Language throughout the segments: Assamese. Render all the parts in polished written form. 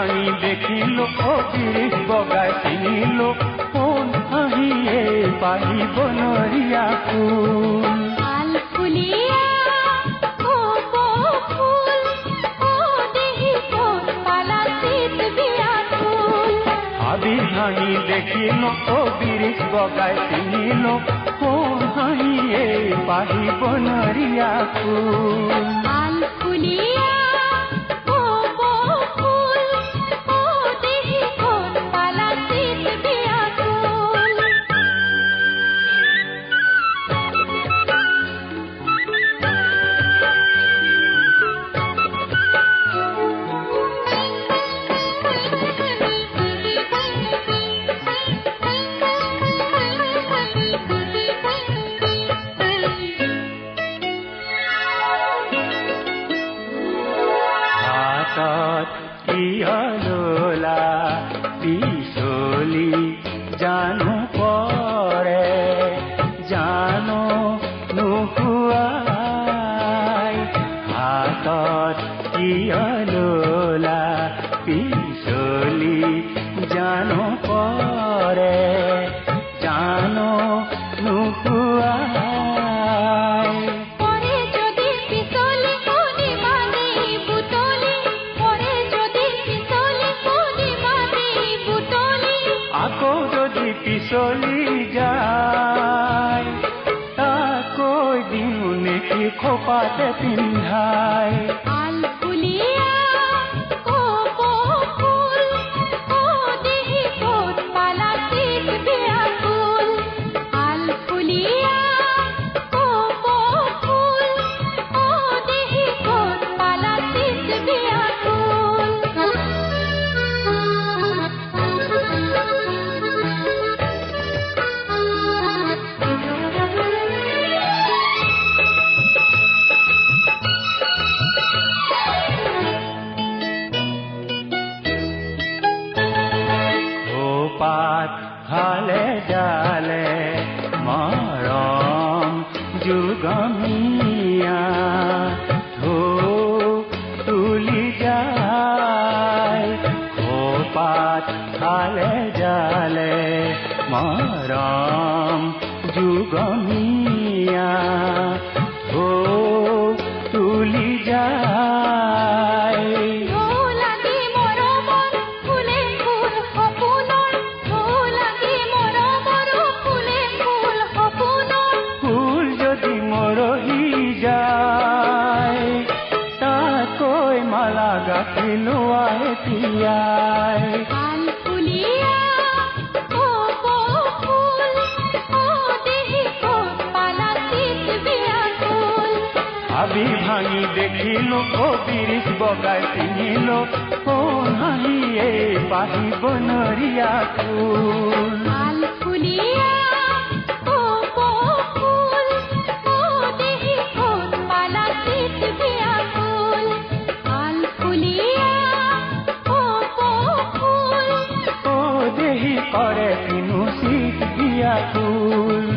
ভাঙি দেখিলো অবিৰিশ বগাই চিনিলো কোন আহিয়ে পাহিব নৰিয়া ফুল ভাঙি দেখিলো অবিৰিশ বগাই চিনিলো কোন হাঁহিয়ে পাহিব নৰিয়া ফুল ইয়লোলা পিছলি জানো পৰে জানো নুশুৱাই হাতত ইয়লোলা পিছলি জানো পৰে জানো নুশুৱাই পিছলি যায় তাকৈ দিও নেকি খোপাতে পিন্ধাই ভালে জালে মৰম যুগমীয়া ধো তুলি যায় খোপাত ভালে জালে মৰম যুগমীয়া ধো তুলি যায় গাঠিলোৱাই তিয়াই ভাবি ভাঙি দেখিলো অবিৰিশ বগাই চিনিলো কোন হাঁহিয়ে পাহিব নৰিয়া ফুল करे किनु सीत दिया फूल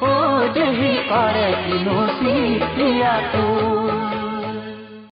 ओ देही करे किनु सीत दिया फूल।